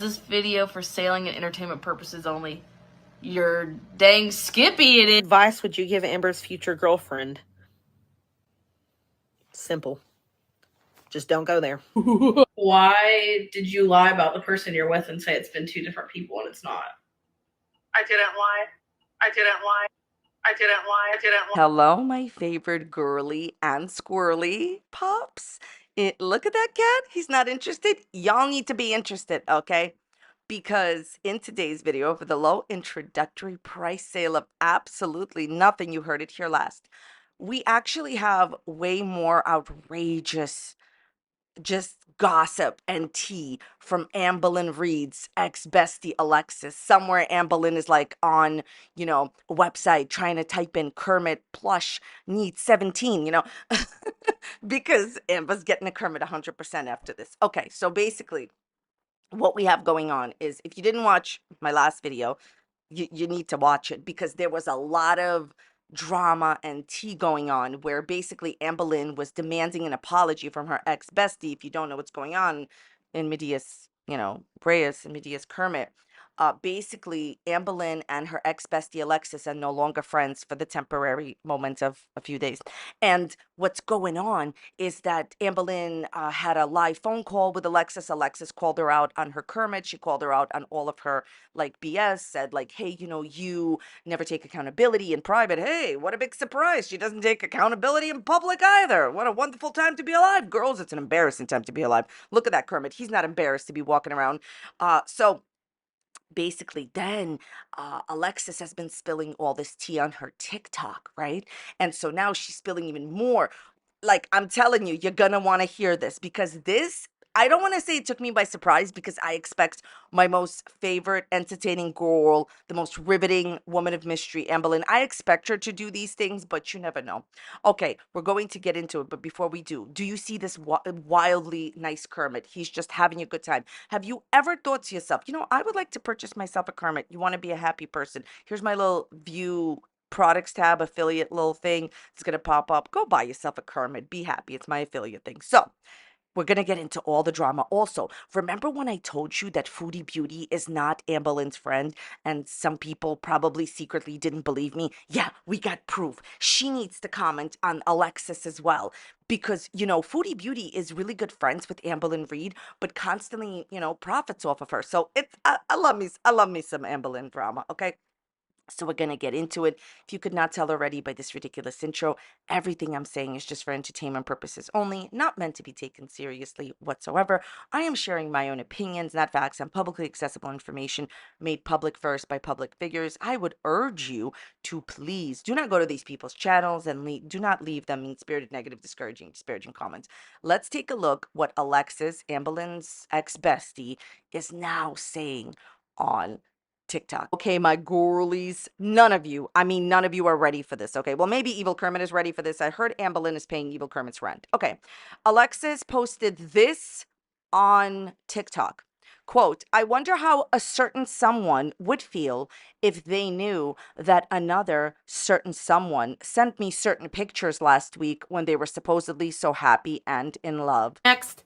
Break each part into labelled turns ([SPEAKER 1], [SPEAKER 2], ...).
[SPEAKER 1] This video for sailing and entertainment purposes only. You're dang skippy it is.
[SPEAKER 2] Advice would you give Amber's future girlfriend? Simple. Just don't go there.
[SPEAKER 1] Why did you lie about the person you're with and say it's been two different people and it's not?
[SPEAKER 3] I didn't lie. I didn't lie. I didn't lie. I didn't lie.
[SPEAKER 4] Hello, my favorite girly and squirrely pops. Look at that cat. He's not interested. Y'all need to be interested, okay? Because in today's video, for the low introductory price sale of absolutely nothing, you heard it here last, we actually have way more outrageous just gossip and tea from Amberlynn Reid's ex-bestie Alexis. Somewhere Amberlynn is like on, a website trying to type in Kermit plush needs 17, because Amber's getting a Kermit 100% after this. Okay, so basically what we have going on is, if you didn't watch my last video, you need to watch it, because there was a lot of drama and tea going on where basically Amberlynn was demanding an apology from her ex-bestie. If you don't know what's going on in Medea's, Reyes and Medea's Kermit, basically Amberlynn and her ex-bestie Alexis are no longer friends for the temporary moment of a few days. And what's going on is that Amberlynn had a live phone call with Alexis. Alexis called her out on her Kermit. She called her out on all of her BS, said hey, you never take accountability in private. Hey, what a big surprise. She doesn't take accountability in public either. What a wonderful time to be alive. Girls, it's an embarrassing time to be alive. Look at that Kermit. He's not embarrassed to be walking around. So basically then Alexis has been spilling all this tea on her TikTok, right? And so now she's spilling even more. I'm telling you, you're gonna want to hear this, because this, I don't want to say it took me by surprise, because I expect my most favorite entertaining girl, the most riveting woman of mystery, Amberlynn, I expect her to do these things, but you never know. Okay, we're going to get into it, but before we do you see this wildly nice Kermit? He's just having a good time. Have you ever thought to yourself, I would like to purchase myself a Kermit? You want to be a happy person? Here's my little view products tab, affiliate little thing. It's going to pop up. Go buy yourself a Kermit. Be happy. It's my affiliate thing. So we're going to get into all the drama. Also, remember when I told you that Foodie Beauty is not Amberlynn's friend, and some people probably secretly didn't believe me? Yeah, we got proof. She needs to comment on Alexis as well, because, Foodie Beauty is really good friends with Amberlynn Reid, but constantly, profits off of her. So I love me some Amberlynn drama, okay? So we're going to get into it. If you could not tell already by this ridiculous intro, everything I'm saying is just for entertainment purposes only, not meant to be taken seriously whatsoever. I am sharing my own opinions, not facts, and publicly accessible information made public first by public figures. I would urge you to please do not go to these people's channels and do not leave them mean-spirited, negative, disparaging comments. Let's take a look what Alexis, Amberlynn's ex-bestie, is now saying on TikTok. Okay, my girlies, none of you are ready for this, okay? Well, maybe Evil Kermit is ready for this. I heard Amberlynn is paying Evil Kermit's rent. Okay, Alexis posted this on TikTok. Quote, I wonder how a certain someone would feel if they knew that another certain someone sent me certain pictures last week when they were supposedly so happy and in love.
[SPEAKER 1] Next.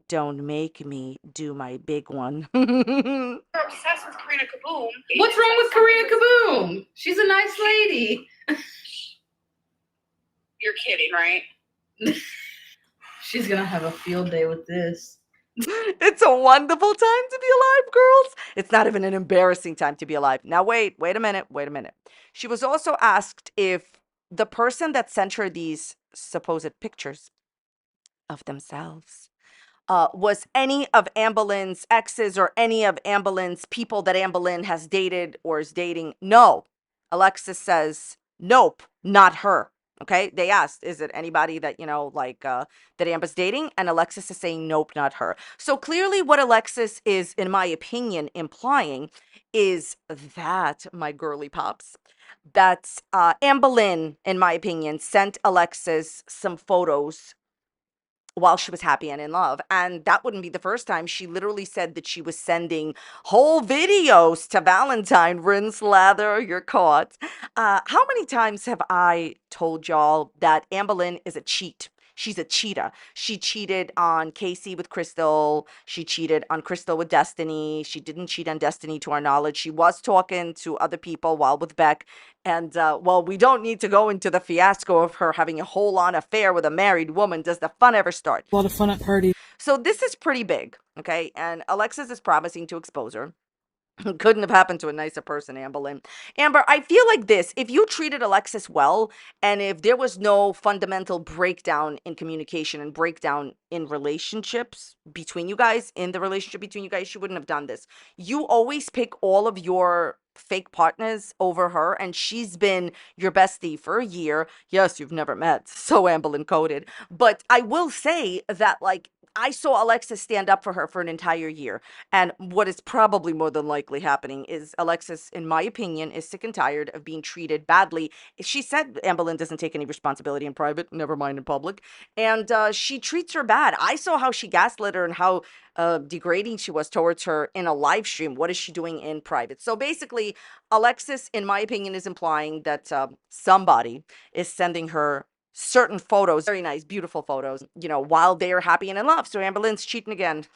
[SPEAKER 4] Don't make me do my big one.
[SPEAKER 3] You're obsessed with Karina Kaboom.
[SPEAKER 1] What's wrong with Karina Kaboom? She's a nice lady.
[SPEAKER 3] You're kidding, right?
[SPEAKER 1] She's gonna have a field day with this.
[SPEAKER 4] It's a wonderful time to be alive, girls. It's not even an embarrassing time to be alive. Now, wait a minute. She was also asked if the person that sent her these supposed pictures of themselves was any of Amberlynn's exes or any of Amberlynn's people that Amberlynn has dated or is dating. No. Alexis says, nope, not her. Okay, they asked, is it anybody that, that Amber's dating? And Alexis is saying, nope, not her. So clearly what Alexis is, in my opinion, implying is that, my girly pops, that Amberlynn, in my opinion, sent Alexis some photos while she was happy and in love. And that wouldn't be the first time. She literally said that she was sending whole videos to Valentine. Rinse, lather, you're caught. How many times have I told y'all that Amberlynn is a cheat? She's a cheater. She cheated on Casey with Crystal. She cheated on Crystal with Destiny. She didn't cheat on Destiny to our knowledge. She was talking to other people while with Beck. And, well, we don't need to go into the fiasco of her having a whole-on affair with a married woman. Does the fun ever start?
[SPEAKER 5] A lot of fun at parties.
[SPEAKER 4] So this is pretty big, okay? And Alexis is promising to expose her. Couldn't have happened to a nicer person, Amberlynn. Amber, I feel like this. If you treated Alexis well, and if there was no fundamental breakdown in communication and breakdown in relationships between you guys, in the relationship between you guys, she wouldn't have done this. You always pick all of your fake partners over her, and she's been your bestie for a year. Yes, you've never met, so Amberlynn coded. But I will say that, like, I saw Alexis stand up for her for an entire year. And what is probably more than likely happening is Alexis, in my opinion, is sick and tired of being treated badly. She said Amberlynn doesn't take any responsibility in private, never mind in public. And she treats her bad. I saw how she gaslit her and how degrading she was towards her in a live stream. What is she doing in private? So basically, Alexis, in my opinion, is implying that somebody is sending her certain photos, very nice, beautiful photos, you know, while they are happy and in love. So Amberlynn's cheating again.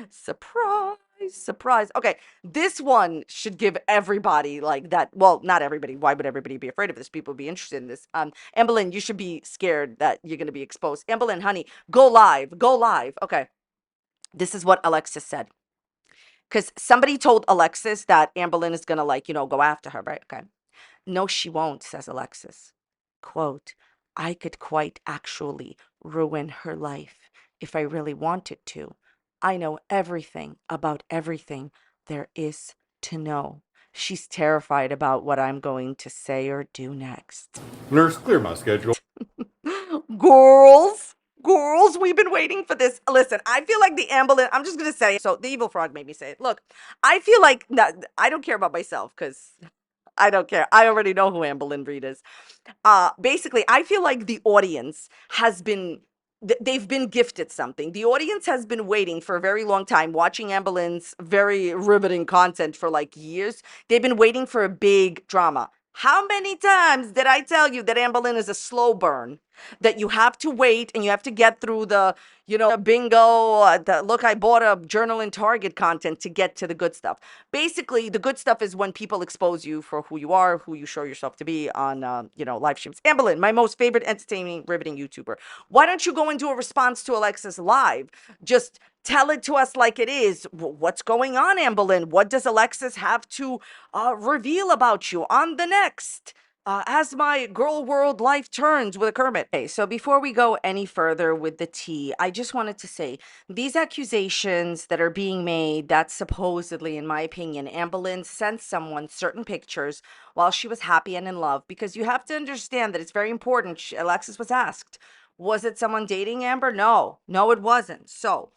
[SPEAKER 4] Surprise, surprise. Okay, this one should give everybody like that. Well, not everybody. Why would everybody be afraid of this? People would be interested in this. Amberlynn, you should be scared that you're going to be exposed. Amberlynn, honey, go live, go live. Okay, this is what Alexis said. Because somebody told Alexis that Amberlynn is going to, like, you know, go after her, right? Okay. No, she won't, says Alexis. Quote, I could quite actually ruin her life if I really wanted to. I know everything about everything there is to know. She's terrified about what I'm going to say or do next.
[SPEAKER 6] Nurse, clear my schedule.
[SPEAKER 4] Girls, we've been waiting for this. Listen, I feel like the Amberlynn, I'm just going to say, so the evil frog made me say it. Look, I feel like, I don't care about myself because I don't care. I already know who Amberlynn Reid is. Basically, I feel like the audience has been, they've been gifted something. The audience has been waiting for a very long time, watching Amberlynn's very riveting content for like years. They've been waiting for a big drama. How many times did I tell you that Amberlynn is a slow burn? That you have to wait and you have to get through the, you know, bingo, the look, I bought a journal in Target content to get to the good stuff. Basically, the good stuff is when people expose you for who you are, who you show yourself to be on, you know, live streams. Amberlynn, my most favorite, entertaining, riveting YouTuber. Why don't you go and do a response to Alexis live? Just tell it to us like it is. What's going on, Amberlynn? What does Alexis have to reveal about you on the next? As my girl world life turns with a Kermit. Okay, so before we go any further with the tea, I just wanted to say these accusations that are being made that supposedly, in my opinion, Amberlynn sent someone certain pictures while she was happy and in love, because you have to understand that it's very important. Alexis was asked, was it someone dating Amber? No, it wasn't. So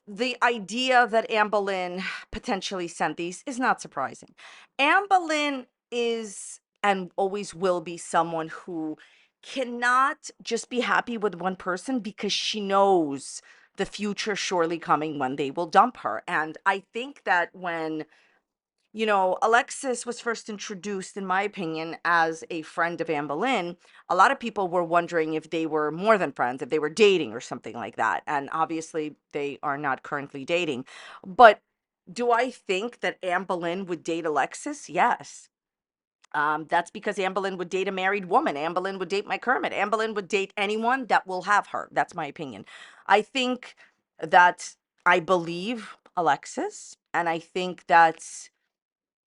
[SPEAKER 4] the idea that Amberlynn potentially sent these is not surprising. Amberlynn is and always will be someone who cannot just be happy with one person because she knows the future surely coming when they will dump her. And I think that when, you know, Alexis was first introduced, in my opinion, as a friend of Amberlynn, a lot of people were wondering if they were more than friends, if they were dating or something like that. And obviously they are not currently dating. But do I think that Amberlynn would date Alexis? Yes. That's because Amberlynn would date a married woman. Amberlynn would date my Kermit. Amberlynn would date anyone that will have her. That's my opinion. I think that I believe Alexis, and I think that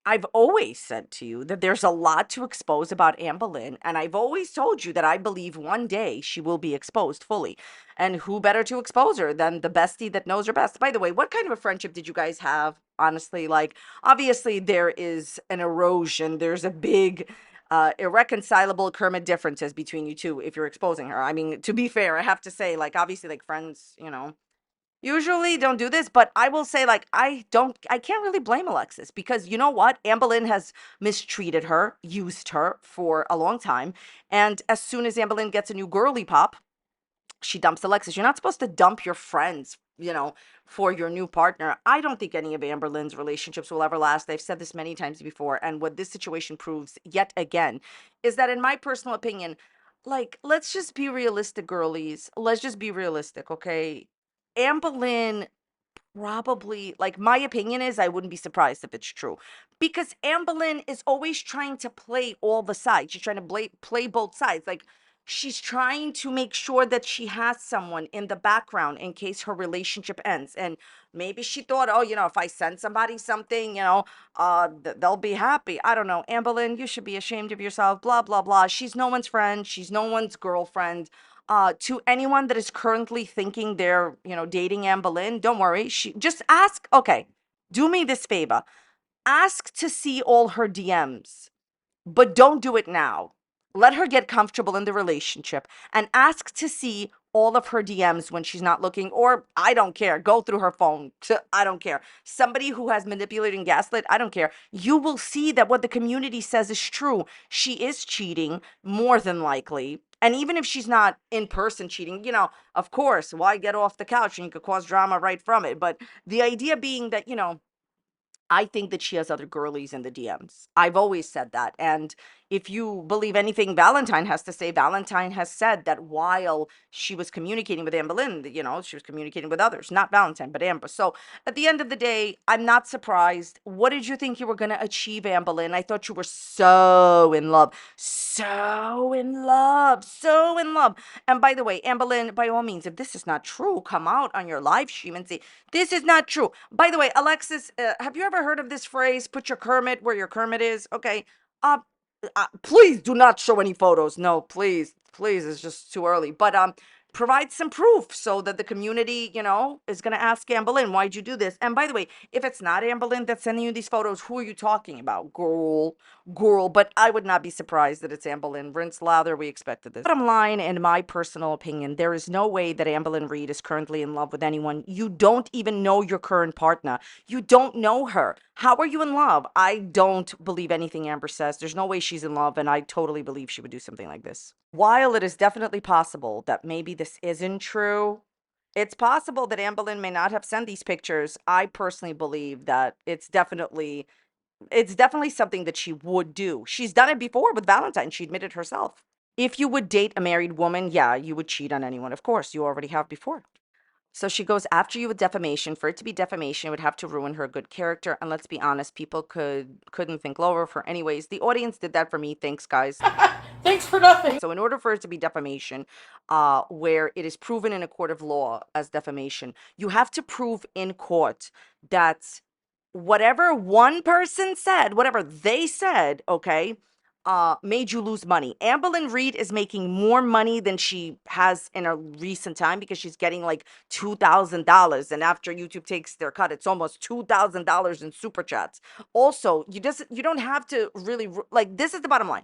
[SPEAKER 4] I've always said to you that there's a lot to expose about Amberlynn, and I've always told you that I believe one day she will be exposed fully. And who better to expose her than the bestie that knows her best? By the way, what kind of a friendship did you guys have? Honestly, like, obviously there is an erosion. There's a big, irreconcilable Kermit differences between you two if you're exposing her. I mean, to be fair, I have to say, like, obviously, like, friends, you know, usually don't do this, but I will say, like, I can't really blame Alexis, because you know what? Amberlynn has mistreated her, used her for a long time. And as soon as Amberlynn gets a new girly pop, she dumps Alexis. You're not supposed to dump your friends, you know, for your new partner. I don't think any of Amberlynn's relationships will ever last. I've said this many times before. And what this situation proves yet again is that, in my personal opinion, like, let's just be realistic, girlies. Let's just be realistic, okay? Amberlynn probably, like, my opinion is I wouldn't be surprised if it's true. Because Amberlynn is always trying to play all the sides. She's trying to play both sides. Like, she's trying to make sure that she has someone in the background in case her relationship ends. And maybe she thought, oh, if I send somebody something, they'll be happy. I don't know. Amberlynn, you should be ashamed of yourself, blah, blah, blah. She's no one's friend. She's no one's girlfriend. To anyone that is currently thinking they're, dating Amberlynn, don't worry. She just ask, okay, do me this favor. Ask to see all her DMs, but don't do it now. Let her get comfortable in the relationship and ask to see all of her DMs when she's not looking, or I don't care, go through her phone. I don't care. Somebody who has manipulated and gaslit, I don't care. You will see that what the community says is true. She is cheating, more than likely. And even if she's not in person cheating, of course, why get off the couch and you could cause drama right from it? But the idea being that, I think that she has other girlies in the DMs. I've always said that. And if you believe anything Valentine has to say, Valentine has said that while she was communicating with Amberlynn, she was communicating with others, not Valentine, but Amber. So at the end of the day, I'm not surprised. What did you think you were going to achieve, Amberlynn? I thought you were so in love, so in love, so in love. And by the way, Amberlynn, by all means, if this is not true, come out on your live stream and say, this is not true. By the way, Alexis, have you ever heard of this phrase, put your Kermit where your Kermit is? Okay. Uh, please do not show any photos. No, please, it's just too early. But provide some proof so that the community, is going to ask Amberlynn, why'd you do this? And by the way, if it's not Amberlynn that's sending you these photos, who are you talking about? Girl. But I would not be surprised that it's Amberlynn. Rinse lather, we expected this. Bottom line, in my personal opinion, there is no way that Amberlynn Reid is currently in love with anyone. You don't even know your current partner. You don't know her. How are you in love? I don't believe anything Amber says. There's no way she's in love, and I totally believe she would do something like this. While it is definitely possible that maybe this isn't true, it's possible that Amberlynn may not have sent these pictures. I personally believe that it's definitely something that she would do. She's done it before with Valentine. She admitted herself. If you would date a married woman, yeah, you would cheat on anyone. Of course, you already have before. So she goes after you with defamation. For it to be defamation, it would have to ruin her good character. And let's be honest, people couldn't think lower of her. Anyways, the audience did that for me. Thanks, guys.
[SPEAKER 1] Thanks for nothing.
[SPEAKER 4] So in order for it to be defamation, where it is proven in a court of law as defamation, you have to prove in court that whatever one person said, whatever they said, okay, made you lose money. Amberlynn Reid is making more money than she has in a recent time because she's getting like $2,000. And after YouTube takes their cut, it's almost $2,000 in super chats. Also, you don't have to really, like, this is the bottom line.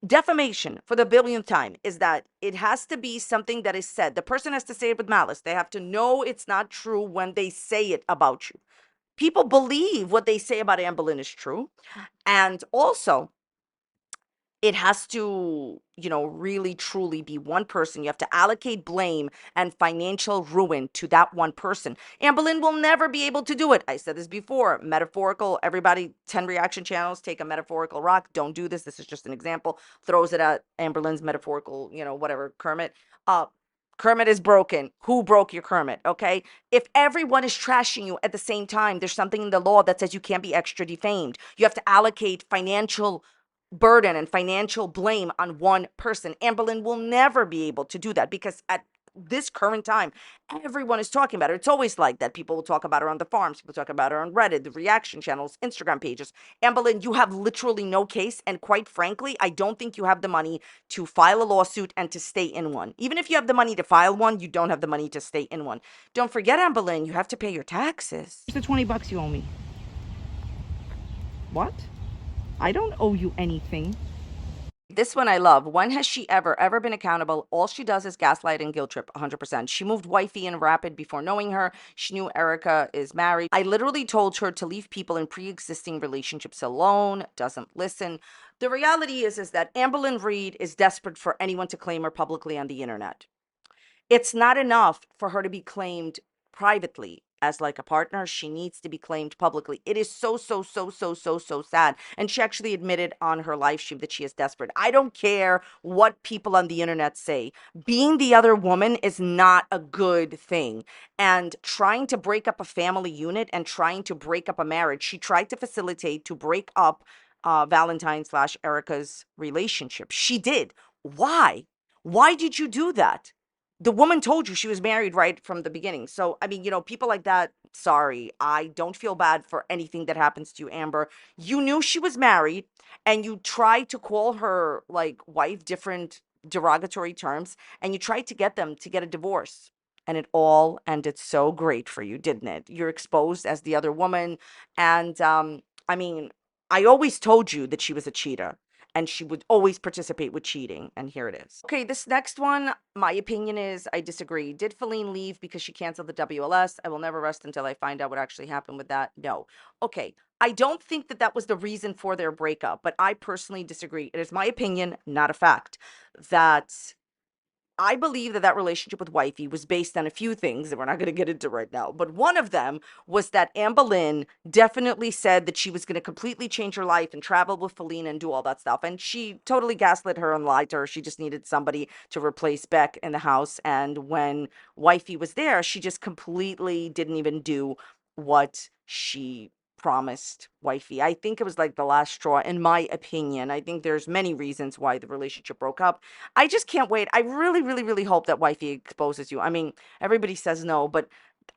[SPEAKER 4] Defamation, for the billionth time, is that it has to be something that is said. The person has to say it with malice. They have to know it's not true when they say it about you. People believe what they say about Amberlynn is true. And also, it has to, really truly be one person. You have to allocate blame and financial ruin to that one person. Amberlynn will never be able to do it. I said this before. Metaphorical, everybody, 10 reaction channels, take a metaphorical rock. Don't do this. This is just an example. Throws it at Amberlynn's metaphorical, whatever, Kermit. Kermit is broken. Who broke your Kermit? Okay. If everyone is trashing you at the same time, there's something in the law that says you can't be extra defamed. You have to allocate financial burden and financial blame on one person. Amberlynn will never be able to do that because at this current time, everyone is talking about her. It's always like that. People will talk about her on the forums. People talk about her on Reddit, the reaction channels, Instagram pages. Amberlynn, you have literally no case. And quite frankly, I don't think you have the money to file a lawsuit and to stay in one. Even if you have the money to file one, you don't have the money to stay in one. Don't forget, Amberlynn, you have to pay your taxes.
[SPEAKER 2] Here's the $20 you owe me. What? I don't owe you anything.
[SPEAKER 4] This one I love. When has she ever been accountable? All she does is gaslight and guilt trip 100%. She moved wifey and rapid before knowing her. She knew Erica is married. I literally told her to leave people in pre-existing relationships alone. Doesn't listen. The reality is that Amberlynn Reid is desperate for anyone to claim her publicly on the internet. It's not enough for her to be claimed privately. as like a partner, she needs to be claimed publicly. It is so, so, so, so, so, so sad. And she actually admitted on her live stream that she is desperate. I don't care what people on the internet say. Being the other woman is not a good thing. And trying to break up a family unit and trying to break up a marriage, she tried to facilitate to break up Valentine slash Erica's relationship. She did. Why? Why did you do that? The woman told you she was married right from the beginning. So, I mean, people like that, sorry, I don't feel bad for anything that happens to you, Amber. You knew she was married and you tried to call her like wife different derogatory terms and you tried to get them to get a divorce. And it all ended so great for you, didn't it? You're exposed as the other woman. And I mean, I always told you that she was a cheater and she would always participate with cheating. And here it is. Okay, this next one, my opinion is I disagree. Did Feline leave because she canceled the WLS? I will never rest until I find out what actually happened with that. No. Okay, I don't think that that was the reason for their breakup, but I personally disagree. It is my opinion, not a fact, that I believe that that relationship with Wifey was based on a few things that we're not going to get into right now. But one of them was that Amberlynn definitely said that she was going to completely change her life and travel with Felina and do all that stuff. And she totally gaslit her and lied to her. She just needed somebody to replace Beck in the house. And when Wifey was there, she just completely didn't even do what she promised Wifey. I think it was like the last straw, in my opinion. I think there's many reasons why the relationship broke up. I just can't wait. I really, really, really hope that Wifey exposes you. I mean, everybody says no, but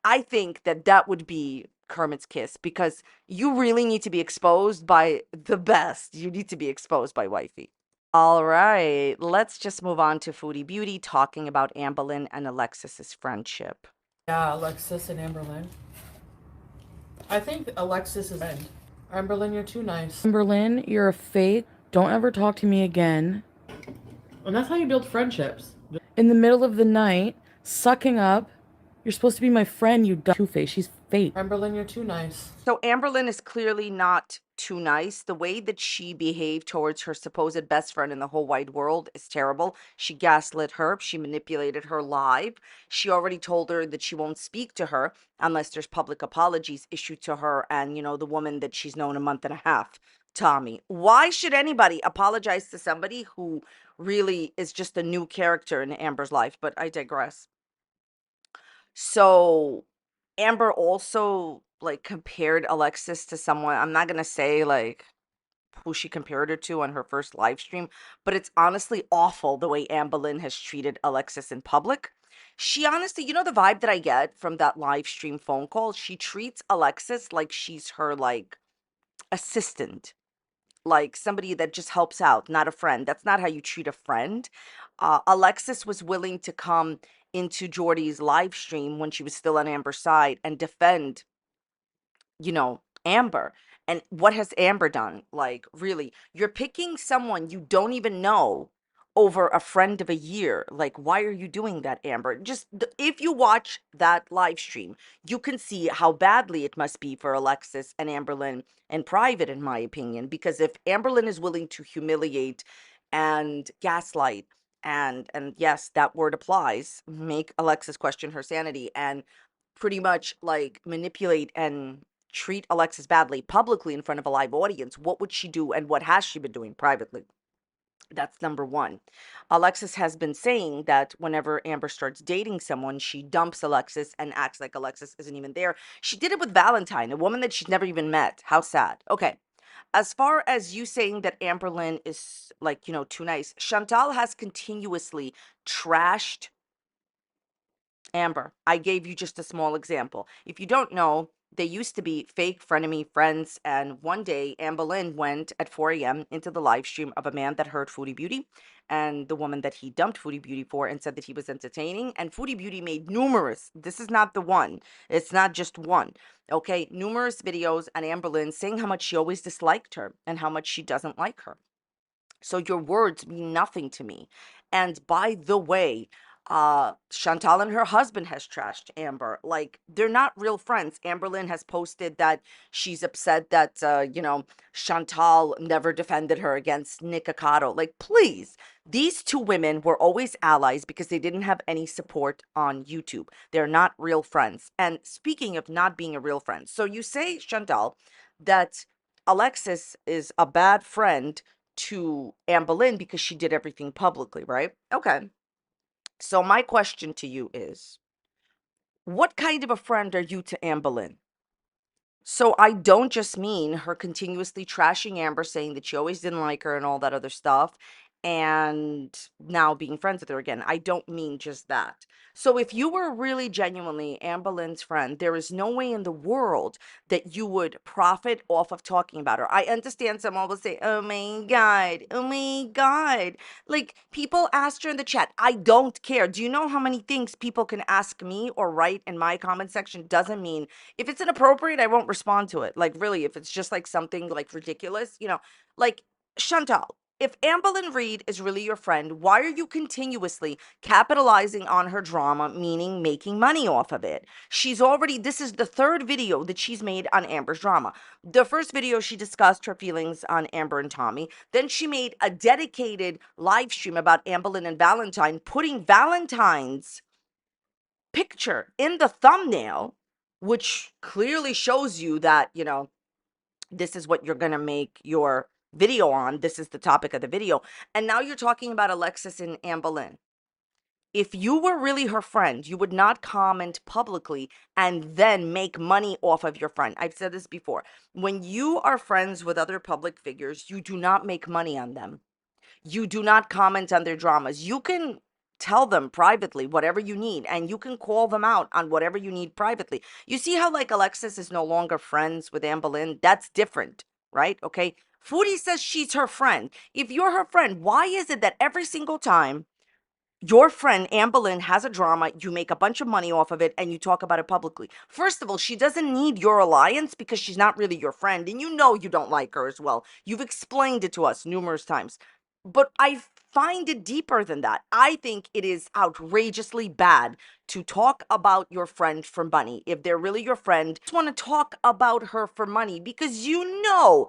[SPEAKER 4] I think that that would be Kermit's kiss because you really need to be exposed by the best. You need to be exposed by Wifey. All right, let's just move on to Foodie Beauty, talking about Amberlynn and Alexis's friendship.
[SPEAKER 5] Yeah, Alexis and Amberlynn. I think Alexis is end. Amberlynn, you're too nice.
[SPEAKER 6] Amberlynn, you're a fake. Don't ever talk to me again.
[SPEAKER 5] And that's how you build friendships.
[SPEAKER 6] In the middle of the night, sucking up. You're supposed to be my friend, you two-face. She's fake.
[SPEAKER 5] Amberlynn, you're too nice.
[SPEAKER 4] So Amberlynn is clearly not too nice. The way that she behaved towards her supposed best friend in the whole wide world is terrible. She gaslit her. She manipulated her live. She already told her that she won't speak to her unless there's public apologies issued to her and, the woman that she's known a month and a half, Tommy. Why should anybody apologize to somebody who really is just a new character in Amber's life? But I digress. So Amber also like compared Alexis to someone. I'm not gonna say like who she compared her to on her first live stream, but it's honestly awful the way Amberlynn has treated Alexis in public. She honestly, the vibe that I get from that live stream phone call, she treats Alexis like she's her like assistant, like somebody that just helps out, not a friend. That's not how you treat a friend. Alexis was willing to come into Jordy's live stream when she was still on Amber's side and defend, Amber. And what has Amber done? Like, really, you're picking someone you don't even know over a friend of a year. Like, why are you doing that, Amber? Just if you watch that live stream, you can see how badly it must be for Alexis and Amberlynn in private, in my opinion. Because if Amberlynn is willing to humiliate and gaslight, and yes, that word applies, make Alexis question her sanity and pretty much like manipulate and treat Alexis badly publicly in front of a live audience, what would she do and what has she been doing privately? That's number one. Alexis has been saying that whenever Amber starts dating someone, she dumps Alexis and acts like Alexis isn't even there. She did it with Valentine, a woman that she's never even met. How sad. Okay. As far as you saying that Amberlynn is like, too nice, Chantal has continuously trashed Amber. I gave you just a small example. If you don't know, they used to be fake frenemy friends, and one day Amberlynn went at 4 a.m. into the live stream of a man that heard Foodie Beauty and the woman that he dumped Foodie Beauty for and said that he was entertaining. And Foodie Beauty made numerous, this is not the one, it's not just one, okay, numerous videos on Amberlynn saying how much she always disliked her and how much she doesn't like her. So your words mean nothing to me. And by the way, Chantal and her husband has trashed Amber. Like, they're not real friends. Amberlynn has posted that she's upset that, Chantal never defended her against Nick Accato. Like, please, these two women were always allies because they didn't have any support on YouTube. They're not real friends. And speaking of not being a real friend, so you say, Chantal, that Alexis is a bad friend to Amberlynn because she did everything publicly, right? Okay. So my question to you is, what kind of a friend are you to Amberlynn? So I don't just mean her continuously trashing Amber, saying that she always didn't like her and all that other stuff, and now being friends with her again. I don't mean just that. So if you were really genuinely Amberlynn's friend, there is no way in the world that you would profit off of talking about her. I understand someone will say, oh my God, oh my God. Like, people asked her in the chat. I don't care. Do you know how many things people can ask me or write in my comment section? Doesn't mean if it's inappropriate, I won't respond to it. Like, really, if it's just like something like ridiculous, like, Chantal, if Amberlynn Reid is really your friend, why are you continuously capitalizing on her drama, meaning making money off of it? This is the third video that she's made on Amber's drama. The first video, she discussed her feelings on Amber and Tommy. Then she made a dedicated live stream about Amberlynn and Valentine, putting Valentine's picture in the thumbnail, which clearly shows you that, this is what you're going to make your video on. This is the topic of the video. And now you're talking about Alexis and Amberlynn. If you were really her friend, you would not comment publicly and then make money off of your friend. I've said this before. When you are friends with other public figures, you do not make money on them. You do not comment on their dramas. You can tell them privately whatever you need, and you can call them out on whatever you need privately. You see how, like, Alexis is no longer friends with Amberlynn? That's different, right? Okay. Foodie says she's her friend. If you're her friend, why is it that every single time your friend Amberlynn has a drama, you make a bunch of money off of it and you talk about it publicly? First of all, she doesn't need your alliance because she's not really your friend, and you know you don't like her as well. You've explained it to us numerous times. But I find it deeper than that. I think it is outrageously bad to talk about your friend for money. If they're really your friend, just want to talk about her for money because you know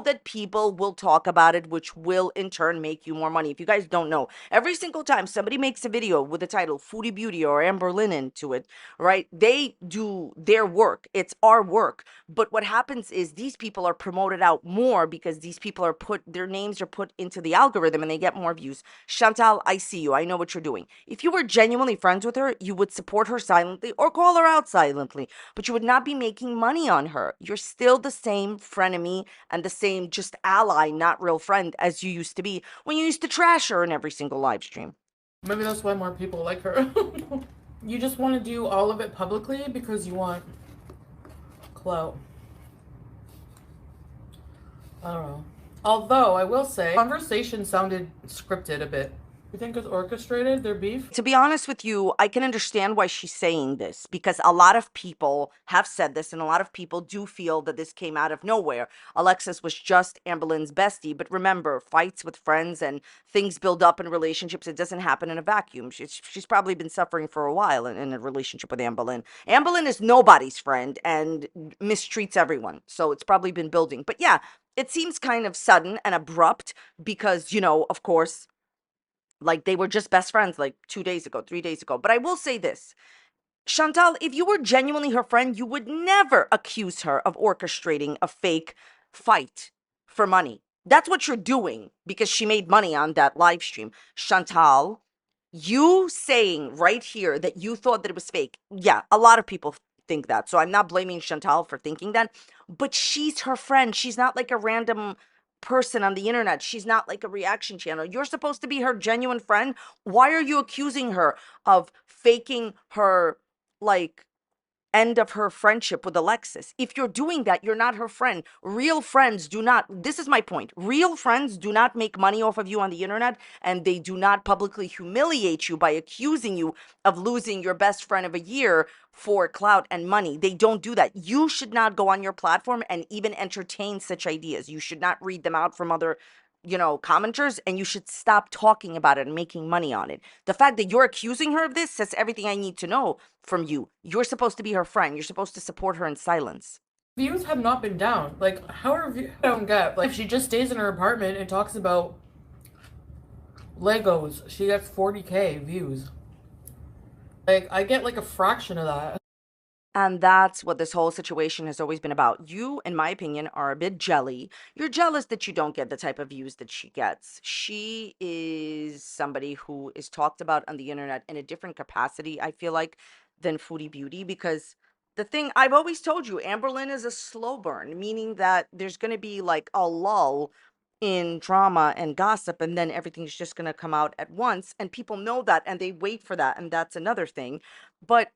[SPEAKER 4] that people will talk about it, which will in turn make you more money. If you guys don't know, every single time somebody makes a video with the title Foodie Beauty or Amberlynn into it, right? They do their work. It's our work. But what happens is these people are promoted out more because these people are their names are put into the algorithm and they get more views. Chantal, I see you. I know what you're doing. If you were genuinely friends with her, you would support her silently or call her out silently, but you would not be making money on her. You're still the same frenemy and the same just ally, not real friend, as you used to be when you used to trash her in every single live stream.
[SPEAKER 5] Maybe that's why more people like her. You just want to do all of it publicly because you want clout. I don't know. Although, I will say, conversation sounded scripted a bit. You think it's orchestrated, their beef?
[SPEAKER 4] To be honest with you, I can understand why she's saying this because a lot of people have said this and a lot of people do feel that this came out of nowhere. Alexis was just Amberlynn's bestie, but remember, fights with friends and things build up in relationships. It doesn't happen in a vacuum. She's probably been suffering for a while in a relationship with Amberlynn. Amberlynn is nobody's friend and mistreats everyone, so it's probably been building. But yeah, it seems kind of sudden and abrupt because, of course, like they were just best friends like 2 days ago, 3 days ago. But I will say this, Chantal, if you were genuinely her friend, you would never accuse her of orchestrating a fake fight for money. That's what you're doing because she made money on that live stream. Chantal, you saying right here that you thought that it was fake. Yeah, a lot of people think that. So I'm not blaming Chantal for thinking that, but she's her friend. She's not like a random person on the internet. She's not like a reaction channel. You're supposed to be her genuine friend. Why are you accusing her of faking her, like, end of her friendship with Alexis? If you're doing that, you're not her friend. Real friends do not, this is my point. Real friends do not make money off of you on the internet, and they do not publicly humiliate you by accusing you of losing your best friend of a year for clout and money. They don't do that. You should not go on your platform and even entertain such ideas. You should not read them out from other commenters, and you should stop talking about it and making money on it. The fact that you're accusing her of this says everything I need to know from you. You're supposed to be her friend. You're supposed to support her in silence.
[SPEAKER 5] Views have not been down. Like, how are views? I don't get. Like, if she just stays in her apartment and talks about Legos, she gets 40K views. Like, I get like a fraction of that.
[SPEAKER 4] And that's what this whole situation has always been about. You, in my opinion, are a bit jelly. You're jealous that you don't get the type of views that she gets. She is somebody who is talked about on the internet in a different capacity, I feel like, than Foodie Beauty, because the thing I've always told you, Amberlynn is a slow burn, meaning that there's going to be like a lull in drama and gossip, and then everything's just going to come out at once. And people know that and they wait for that. And that's another thing. But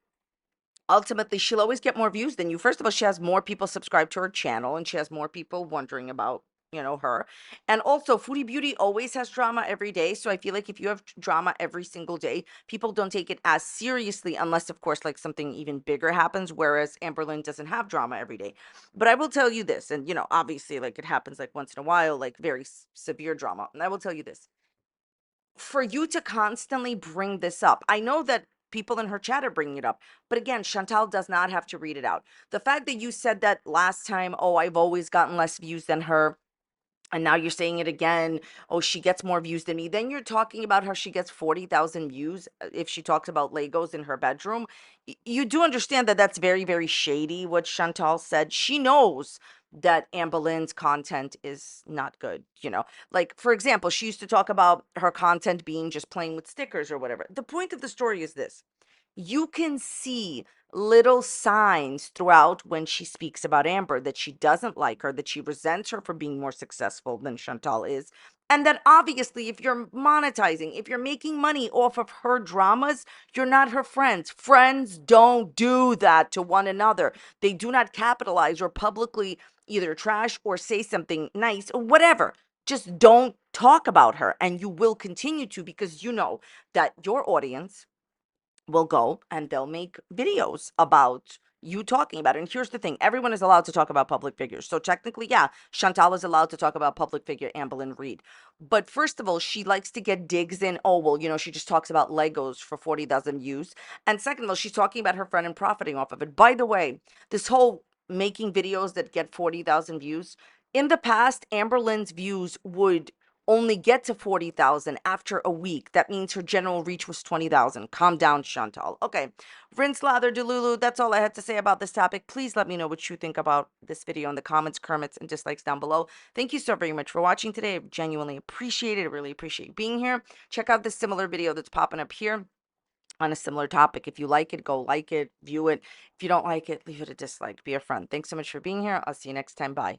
[SPEAKER 4] ultimately, she'll always get more views than you. First of all, she has more people subscribed to her channel, and she has more people wondering about, her. And also, Foodie Beauty always has drama every day. So I feel like if you have drama every single day, people don't take it as seriously, unless, of course, like something even bigger happens, whereas Amberlynn doesn't have drama every day. But I will tell you this, and, obviously, like it happens like once in a while, like very severe drama. And I will tell you this, for you to constantly bring this up, I know that people in her chat are bringing it up, but again, Chantal does not have to read it out. The fact that you said that last time, oh, I've always gotten less views than her, and now you're saying it again, oh, she gets more views than me. Then you're talking about how she gets 40,000 views if she talks about Legos in her bedroom. You do understand that that's very, very shady, what Chantal said. She knows that Amberlynn's content is not good, Like, for example, she used to talk about her content being just playing with stickers or whatever. The point of the story is this. You can see little signs throughout when she speaks about Amber that she doesn't like her, that she resents her for being more successful than Chantal is. And that obviously, if you're monetizing, if you're making money off of her dramas, you're not her friends. Friends don't do that to one another. They do not capitalize or publicly either trash or say something nice or whatever. Just don't talk about her. And you will continue to, because you know that your audience will go and they'll make videos about you talking about it. And here's the thing, everyone is allowed to talk about public figures. So technically, yeah, Chantal is allowed to talk about public figure Amberlynn Reid. But first of all, she likes to get digs in, oh, well, she just talks about Legos for 40,000 views. And second of all, she's talking about her friend and profiting off of it. By the way, this whole making videos that get 40,000 views, in the past, Amberlynn's views would only get to 40,000 after a week. That means her general reach was 20,000. Calm down, Chantal. Okay, rinse, lather, delulu. That's all I had to say about this topic. Please let me know what you think about this video in the comments, Kermits, and dislikes down below. Thank you so very much for watching today. I genuinely appreciate it. I really appreciate being here. Check out this similar video that's popping up here on a similar topic. If you like it, go like it, view it. If you don't like it, leave it a dislike. Be a friend. Thanks so much for being here. I'll see you next time. Bye.